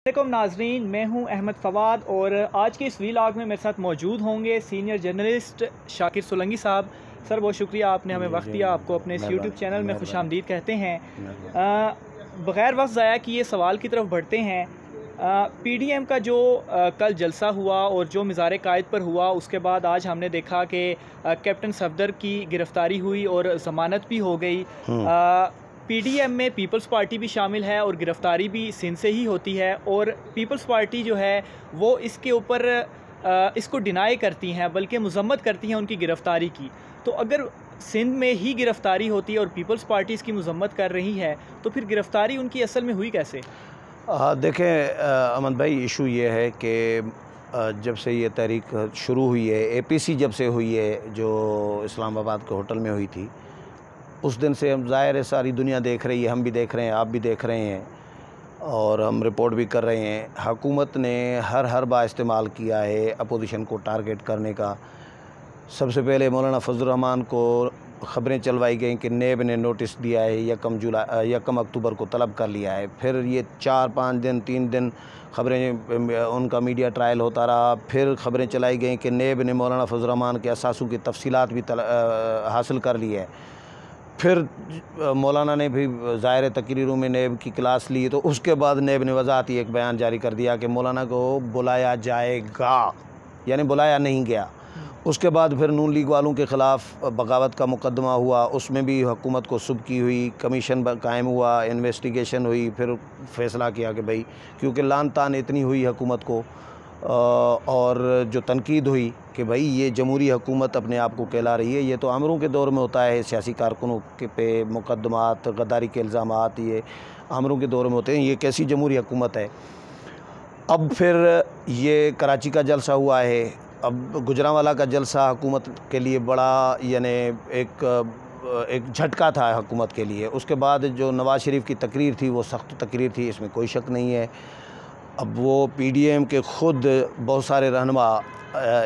वालेकुम नाजरीन, मैं हूं अहमद फवाद और आज के इस व्लॉग में मेरे साथ मौजूद होंगे सीनियर जर्नलिस्ट शाकिर सोलंकी साहब। सर बहुत शुक्रिया आपने हमें वक्त दिया। आपको अपने इस यूट्यूब चैनल में खुशामदीद कहते हैं। बग़ैर वक्त ज़ाया किए सवाल की तरफ बढ़ते हैं। पीडीएम का जो कल जलसा हुआ और जो मिज़ार कायद पर हुआ, उसके बाद आज हमने देखा कि कैप्टन सफदर की गिरफ़्तारी हुई और ज़मानत भी हो गई। पीडीएम में पीपल्स पार्टी भी शामिल है और गिरफ़्तारी भी सिंध से ही होती है, और पीपल्स पार्टी जो है वो इसके ऊपर इसको डिनाई करती हैं, बल्कि मज़म्मत करती हैं उनकी गिरफ़्तारी की। तो अगर सिंध में ही गिरफ़्तारी होती है और पीपल्स पार्टी इसकी मज़म्मत कर रही है, तो फिर गिरफ़्तारी उनकी असल में हुई कैसे? देखें अमन भाई, इशू ये है कि जब से ये तहरीक शुरू हुई है, एपीसी जब से हुई है, जो इस्लामाबाद के होटल में हुई थी, उस दिन से हम ज़ाहिर है सारी दुनिया देख रही है, हम भी देख रहे हैं, आप भी देख रहे हैं और हम रिपोर्ट भी कर रहे हैं। हुकूमत ने हर हरबा इस्तेमाल किया है अपोजिशन को टारगेट करने का। सबसे पहले मौलाना फजल रहमान को ख़बरें चलवाई गई कि नेब ने नोटिस दिया है, यकम अक्टूबर को तलब कर लिया है। फिर ये 4-5 दिन 3 दिन ख़बरें, उनका मीडिया ट्रायल होता रहा। फिर ख़बरें चलाई गई कि नेब ने मौलाना फजल रहमान के असासों की तफसीलात भी हासिल कर ली है। फिर मौलाना ने भी ज़ाहिर तकरीरों में नेब की क्लास ली, तो उसके बाद नेब ने वजाहती एक बयान जारी कर दिया कि मौलाना को बुलाया जाएगा, यानी बुलाया नहीं गया। उसके बाद फिर नून लीग वालों के ख़िलाफ़ बगावत का मुकदमा हुआ, उसमें भी हुकूमत को सुबकी हुई, कमीशन कायम हुआ, इन्वेस्टिगेशन हुई। फिर फ़ैसला किया कि भाई, क्योंकि लान तान इतनी हुई हुकूमत को और जो तनकीद हुई कि भाई ये जमहूरी हुकूमत अपने आप को कहला रही है, ये तो आमरों के दौर में होता है, सियासी कारकुनों के पे मुकदमात, गद्दारी के इल्ज़ामात ये आमरों के दौर में होते हैं, ये कैसी जमहूरी हुकूमत है। अब फिर ये कराची का जलसा हुआ है, अब गुजरांवाला का जलसा हुकूमत के लिए बड़ा यानी एक झटका था हुकूमत के लिए। उसके बाद जो नवाज़ शरीफ की तकरीर थी वो सख्त तकरीर थी, इसमें कोई शक नहीं है। अब वो पीडीएम के ख़ुद बहुत सारे रहनुमा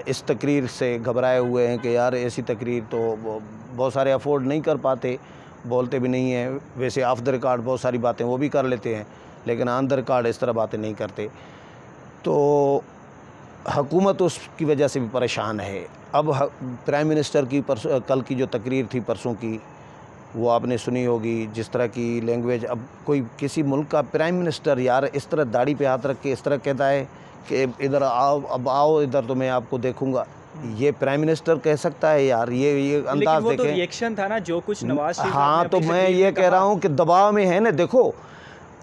इस तकरीर से घबराए हुए हैं कि यार ऐसी तकरीर तो बहुत सारे अफोर्ड नहीं कर पाते, बोलते भी नहीं हैं। वैसे ऑफ द रिकॉर्ड बहुत सारी बातें वो भी कर लेते हैं, लेकिन ऑन द रिकॉर्ड इस तरह बातें नहीं करते। तो हुकूमत उसकी वजह से भी परेशान है। अब प्राइम मिनिस्टर की कल की जो तकरीर थी परसों की, वो आपने सुनी होगी, जिस तरह की लैंग्वेज। अब कोई किसी मुल्क का प्राइम मिनिस्टर यार इस तरह दाढ़ी पे हाथ रख के इस तरह कहता है कि इधर आओ, अब आओ इधर तो मैं आपको देखूंगा, ये प्राइम मिनिस्टर कह सकता है यार? ये अंदाज देखें। तो रिएक्शन था ना जो कुछ नवाज शरीफ। हाँ, तो मैं ये कह रहा हूँ कि दबाव में है ना। देखो,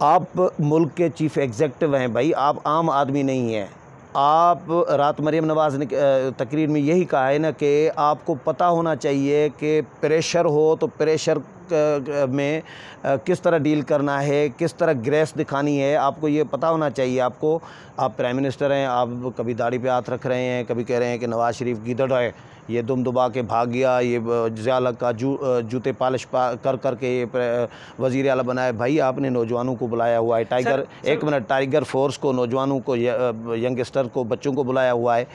आप मुल्क के चीफ एग्जेक्टिव हैं भाई, आप आम आदमी नहीं हैं। आप रात मरियम नवाज़ ने तकरीर में यही कहा है ना कि आपको पता होना चाहिए कि प्रेशर हो तो प्रेशर में किस तरह डील करना है, किस तरह ग्रेस दिखानी है, आपको ये पता होना चाहिए। आपको, आप प्राइम मिनिस्टर हैं, आप कभी दाढ़ी पे हाथ रख रहे हैं, कभी कह रहे हैं कि नवाज़ शरीफ गीदड़ है, ये दुम दुबा के भाग गया, ये ज़िया का जूते पालिश कर के ये वज़ीर आला बनाए। भाई आपने नौजवानों को बुलाया हुआ है, एक मिनट, टाइगर फोर्स को, नौजवानों को, यंगस्टर को, बच्चों को बुलाया हुआ है।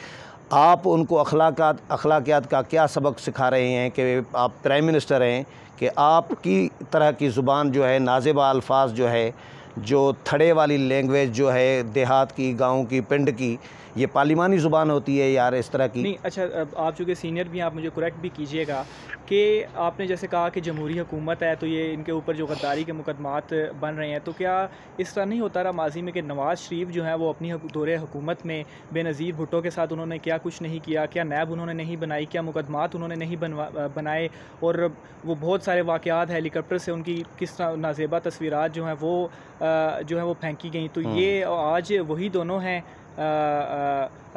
आप उनको अखलाकियात का क्या सबक सिखा रहे हैं कि आप प्राइम मिनिस्टर हैं, कि आपकी तरह की ज़ुबान जो है, नाज़ेबा अल्फाज जो है, जो थड़े वाली लैंग्वेज जो है, देहात की, गाँव की, पिंड की, ये पार्लिमानी ज़ुबान होती है यार इस तरह की। नहीं, अच्छा, आप चूँकि सीनियर भी हैं, आप मुझे करेक्ट भी कीजिएगा कि आपने जैसे कहा कि जमहूरी हुकूमत है, तो ये इनके ऊपर जो गद्दारी के मुकदमात बन रहे हैं, तो क्या इस तरह नहीं होता रहा माजी में कि नवाज़ शरीफ जो है वो अपनी दौरे हुकूमत में बेनज़ीर भुट्टो के साथ उन्होंने क्या कुछ नहीं किया, क्या नैब उन्होंने नहीं बनाई, क्या मुकदमात उन्होंने नहीं बनाए, और वो बहुत सारे वाक़यात हेलीकॉप्टर से उनकी किस तरह नाज़ेबा तस्वीरात जो हैं वो फेंकी गई। तो ये आज वही दोनों हैं,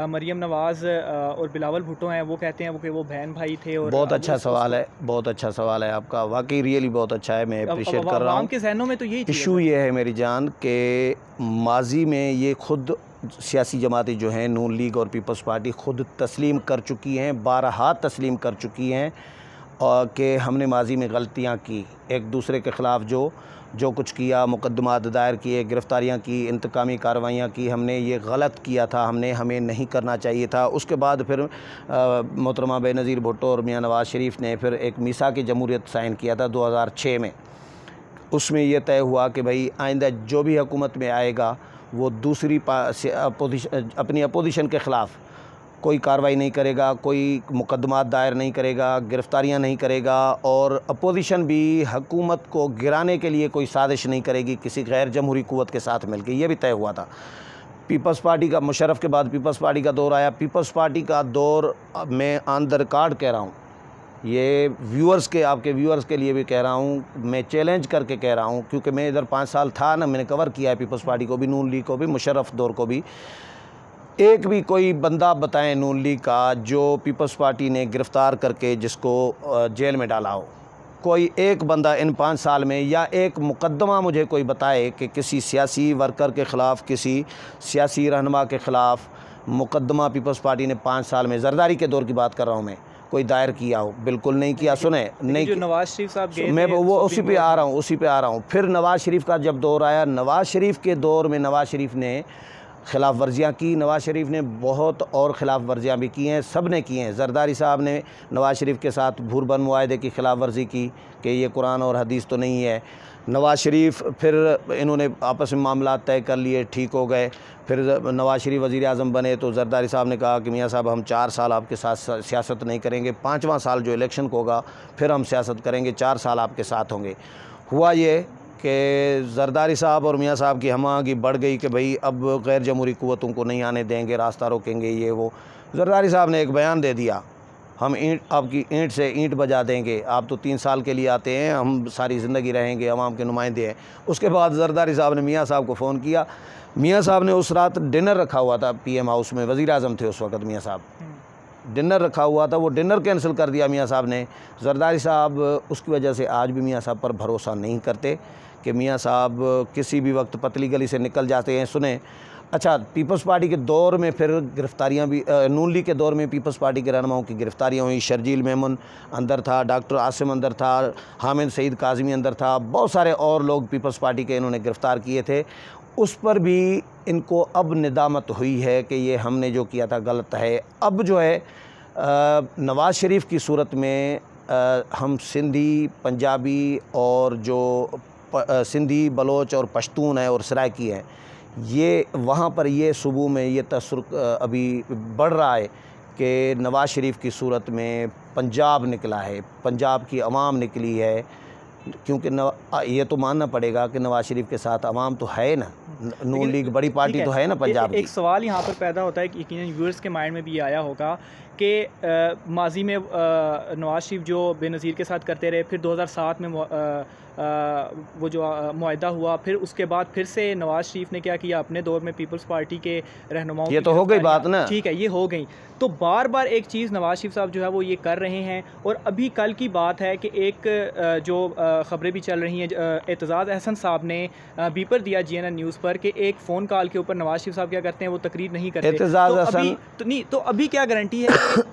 मरियम नवाज़ और बिलावल भुट्टो हैं, वो कहते हैं कि वो बहन भाई थे। और बहुत अच्छा सवाल है, बहुत अच्छा सवाल है आपका, वाकई रियली बहुत अच्छा है, मैं अप्रिशिएट कर रहा हूँ। के जहनों में तो यही इशू ये है मेरी जान कि माजी में ये खुद सियासी जमातें जो हैं, नून लीग और पीपल्स पार्टी, खुद तस्लीम कर चुकी हैं, 12 तस्लीम कर चुकी हैं और कि हमने माजी में गलतियाँ की, एक दूसरे के ख़िलाफ़ जो कुछ किया, मुकदमात दायर किए, गिरफ़्तारियाँ की, इंतकामी कार्रवाइयाँ की, हमने ये गलत किया था, हमें नहीं करना चाहिए था। उसके बाद फिर मोहतरमा बेनज़ीर भुट्टो और मियाँ नवाज़ शरीफ ने फिर एक मीसाक जमहूरियत साइन किया था 2006 में। उसमें यह तय हुआ कि भाई आइंदा जो भी हुकूमत में आएगा वो दूसरी अपनी अपोजिशन के ख़िलाफ़ कोई कार्रवाई नहीं करेगा, कोई मुकदमा दायर नहीं करेगा, गिरफ़्तारियाँ नहीं करेगा, और अपोजिशन भी हुकूमत को गिराने के लिए कोई साजिश नहीं करेगी किसी गैर जमहूरी क़ुव्वत के साथ मिलकर। ये भी तय हुआ था। पीपल्स पार्टी का, मुशर्रफ के बाद पीपल्स पार्टी का दौर आया। पीपल्स पार्टी का दौर मैं ऑन द रिकॉर्ड कह रहा हूँ, ये व्यूअर्स के, आपके व्यूअर्स के लिए भी कह रहा हूँ, मैं चैलेंज करके कह रहा हूँ, क्योंकि मैं इधर 5 साल था ना, मैंने कवर किया है पीपल्स पार्टी को भी, नून लीग को भी, मुशर्रफ दौर को भी। एक भी कोई बंदा बताएं नून लीग का जो पीपल्स पार्टी ने गिरफ़्तार करके जिसको जेल में डाला हो, कोई एक बंदा इन 5 साल में, या एक मुकदमा मुझे कोई बताए कि किसी सियासी वर्कर के ख़िलाफ़, किसी सियासी रहनुमा के ख़िलाफ़ मुकदमा पीपल्स पार्टी ने 5 साल में, जरदारी के दौर की बात कर रहा हूँ मैं, कोई दायर किया हो? बिल्कुल नहीं किया। सुने, नहीं, जो नवाज़ शरीफ साहब गए, मैं वो उसी पे आ रहा हूँ। फिर नवाज़ शरीफ का जब दौर आया, नवाज़ शरीफ के दौर में नवाज़ शरीफ ने ख़िलाफ़ वर्जियाँ की। नवाज़ शरीफ ने बहुत और ख़िलाफ़ वर्जियाँ भी की हैं, सब ने की हैं। जरदारी साहब ने नवाज़ शरीफ के साथ भूरबन मुआहदे की ख़िलाफ़ वर्जी की कि ये कुरान और हदीस तो नहीं है। नवाज़ शरीफ, फिर इन्होंने आपस में मामला तय कर लिए, ठीक हो गए। फिर नवाज़ शरीफ वज़ीर आज़म बने तो जरदारी साहब ने कहा कि मियाँ साहब हम 4 साल आपके साथ सियासत नहीं करेंगे, 5वां साल जो इलेक्शन को होगा फिर हम सियासत करेंगे, 4 साल आपके साथ होंगे। हुआ ये कि जरदारी साहब और मियाँ साहब की हमागी बढ़ गई कि भाई अब गैर जमहूरी क़ुव्वतों को नहीं आने देंगे, रास्ता रोकेंगे, ये वो। जरदारी साहब ने एक बयान दे दिया, हम आपकी ईंट से ईंट बजा देंगे, आप तो 3 साल के लिए आते हैं, हम सारी ज़िंदगी रहेंगे, अवाम के नुमाइंदे हैं। उसके बाद जरदारी साहब ने मियाँ साहब को फ़ोन किया। मियाँ साहब ने उस रात डिनर रखा हुआ था PM हाउस में, वज़ीर आज़म थे उस वक़्त मियाँ साहब, डिनर रखा हुआ था, वो डिनर कैंसिल कर दिया मियाँ साहब ने। जरदारी साहब उसकी वजह से आज भी मियाँ साहब पर भरोसा नहीं करते कि मियाँ साहब किसी भी वक्त पतली गली से निकल जाते हैं। सुने, अच्छा, पीपल्स पार्टी के दौर में फिर गिरफ़्तारियाँ भी, नून लीग के दौर में पीपल्स पार्टी के रहनुमाओं की गिरफ़्तारियाँ हुई। शर्जील मेमन अंदर था, डॉक्टर आसिम अंदर था, हामिद सईद काज़मी अंदर था, बहुत सारे और लोग पीपल्स पार्टी के इन्होंने गिरफ़्तार किए थे। उस पर भी इनको अब निदामत हुई है कि ये हमने जो किया था गलत है। अब जो है नवाज़ शरीफ की सूरत में हम सिंधी, पंजाबी और जो सिंधी, बलोच और पश्तून है और सराइकी है, ये वहाँ पर ये सूबों में ये तसरुक अभी बढ़ रहा है कि नवाज़ शरीफ की सूरत में पंजाब निकला है, पंजाब की अवाम निकली है, क्योंकि ये तो मानना पड़ेगा कि नवाज़ शरीफ के साथ अवाम तो है ना, नून लीग बड़ी पार्टी तो है ना पंजाब की। एक सवाल यहाँ पर पैदा होता है कि यकीनन व्यूअर्स के माइंड में भी ये आया होगा कि माजी में नवाज़ शरीफ जो बेनज़ीर के साथ करते रहे, फिर 2007 में वो जो मुआहदा हुआ, फिर उसके बाद फिर से नवाज़ शरीफ ने क्या किया, अपने दौर में पीपल्स पार्टी के रहनुमाओं, ये तो हो गई बात ना, ठीक है, ये हो गई। तो बार बार एक चीज़ नवाज़ शरीफ साहब जो है वो ये कर रहे हैं। और अभी कल की बात है कि एक जो ख़बरें भी चल रही हैं, एतज़ाज़ अहसन साहब ने बीपर दिया GNN न्यूज़ पर कि एक फ़ोन कॉल के ऊपर नवाज़ शरीफ साहब क्या करते हैं, वो तकरीर नहीं करते। तो अभी क्या गारंटी है कि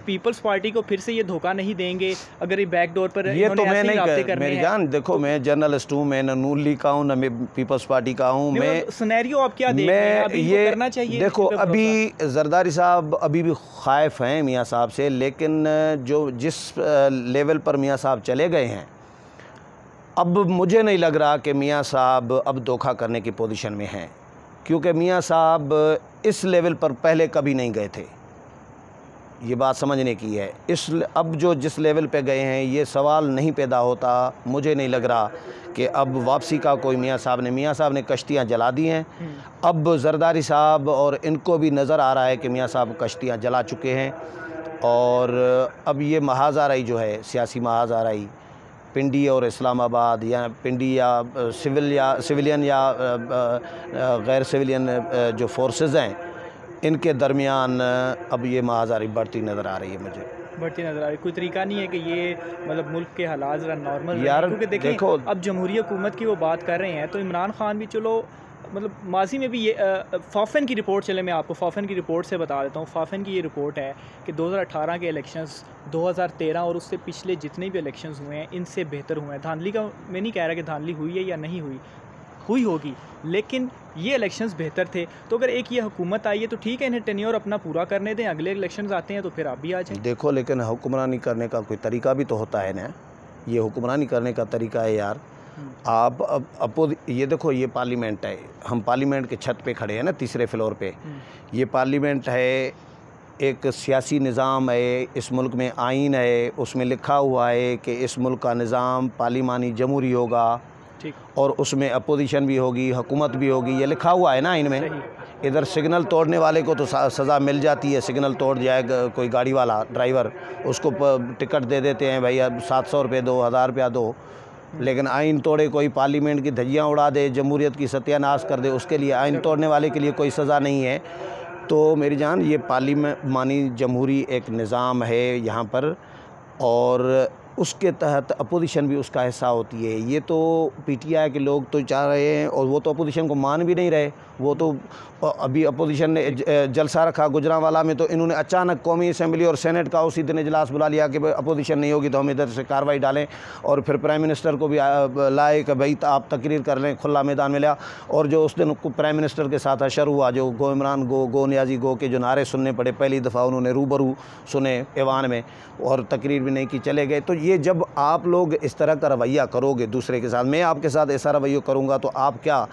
पीपल्स पार्टी को फिर से ये धोखा नहीं देंगे अगर ये बैक डोर पर? ये तो मैं नहीं, मेरी जान, देखो मैं जर्नलिस्ट हूँ, मैं न नून लीग का हूँ न मैं पीपल्स पार्टी का हूँ। मैं सिनेरियो आप क्या देख रहे हैं, अभी ये करना चाहिए? देखो अभी जरदारी साहब अभी भी ख़ाइफ हैं मियाँ साहब से, लेकिन जो जिस लेवल पर मियाँ साहब चले गए हैं, अब मुझे नहीं लग रहा कि मियाँ साहब अब धोखा करने की पोजीशन में हैं, क्योंकि मियाँ साहब इस लेवल पर पहले कभी नहीं गए थे। ये बात समझने की है। अब जो जिस लेवल पे गए हैं, ये सवाल नहीं पैदा होता, मुझे नहीं लग रहा कि अब वापसी का कोई मियाँ साहब ने कश्तियाँ जला दी हैं। अब जरदारी साहब और इनको भी नज़र आ रहा है कि मियाँ साहब कश्तियाँ जला चुके हैं, और अब ये महाज़ाराई जो है, सियासी महाज़ाराई, पिंडी और इस्लामाबाद, या पिंडी या सिविलियन या गैर सिविलियन जो फोर्सेस हैं, इनके दरमियान अब ये महाज़ारी बढ़ती नज़र आ रही है, मुझे बढ़ती नज़र आ रही। कोई तरीका नहीं है कि ये मतलब मुल्क के हालात ज़रा नॉर्मल यार, क्योंकि देखो अब जमहूरी हुकूमत की वो बात कर रहे हैं, तो इमरान खान भी चलो मतलब माजी में भी ये फाफन की रिपोर्ट, चले मैं आपको फाफन की रिपोर्ट से बता देता हूँ। फाफन की ये रिपोर्ट है कि 2018 के इलेक्शंस 2013 और उससे पिछले जितने भी इलेक्शंस हुए हैं, इनसे बेहतर हुए हैं। धांधली का मैं नहीं कह रहा कि धांधली हुई है या नहीं हुई होगी, लेकिन ये इलेक्शंस बेहतर थे। तो अगर एक ये हुकूमत आई है तो ठीक है, इन्हें टेन्योर अपना पूरा करने दें, अगले इलेक्शंस आते हैं तो फिर आप भी आ जाएं। देखो, लेकिन हुक्मरानी करने का कोई तरीका भी तो होता है ना, ये हुक्मरानी करने का तरीका है यार। आप ये देखो, ये पार्लियामेंट है, हम पार्लियामेंट के छत पे खड़े हैं ना, तीसरे फ्लोर पे। ये पार्लियामेंट है, एक सियासी निज़ाम है, इस मुल्क में आइन है, उसमें लिखा हुआ है कि इस मुल्क का निज़ाम पार्लिमानी जमहूरी होगा, ठीक, और उसमें अपोजिशन भी होगी, हुकूमत भी होगी, ये लिखा हुआ है ना इनमें। इधर सिग्नल तोड़ने वाले को तो सज़ा मिल जाती है, सिग्नल तोड़ जाएगा कोई गाड़ी वाला ड्राइवर, उसको टिकट दे देते हैं, भाई अब 700 रुपये दो, 1000 रुपया दो। लेकिन आइन तोड़े कोई, पार्लियामेंट की धज्जियाँ उड़ा दे, जमहूरियत की सत्यानाश कर दे, उसके लिए, आइन तोड़ने वाले के लिए कोई सज़ा नहीं है। तो मेरी जान, ये पार्लिमानी जमहूरी एक निज़ाम है यहाँ पर, और उसके तहत अपोजिशन भी उसका हिस्सा होती है। ये तो पीटीआई के लोग तो चाह रहे हैं, और वो तो अपोजिशन को मान भी नहीं रहे। वो तो अभी अपोजिशन ने जलसा रखा गुजरांवाला में, तो इन्होंने अचानक कौमी असम्बली और सेनेट का उसी दिन इजलास बुला लिया कि अपोजिशन नहीं होगी तो हम इधर से कार्रवाई डालें, और फिर प्राइम मिनिस्टर को भी लाए कि भाई आप तकरीर कर लें, खुला मैदान में लिया। और जो उस दिन प्राइम मिनिस्टर के साथ अशर हुआ, जो गो इमरान गो नियाजी गो के जो नारे सुनने पड़े, पहली दफ़ा उन्होंने रूबरू सुने ऐवान में, और तकरीर भी नहीं की, चले गए। तो ये जब आप लोग इस तरह का रवैया करोगे दूसरे के साथ, मैं आपके साथ ऐसा रवैया करूँगा, तो आप क्या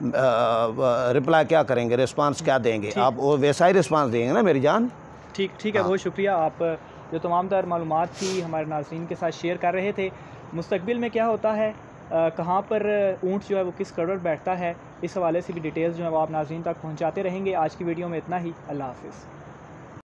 रिप्लाई क्या करेंगे, रिस्पांस क्या देंगे? आप वो वैसा ही रिस्पांस देंगे ना मेरी जान। ठीक है, हाँ। बहुत शुक्रिया, आप जो तमाम तर मालूमात थी हमारे नाज़रीन के साथ शेयर कर रहे थे। मुस्तकबिल में क्या होता है, कहाँ पर ऊँट जो है वो किस कड़र बैठता है, इस हवाले से भी डिटेल्स जो है वो आप नाज़रीन तक पहुँचाते रहेंगे। आज की वीडियो में इतना ही। अल्लाह हाफ़िज़।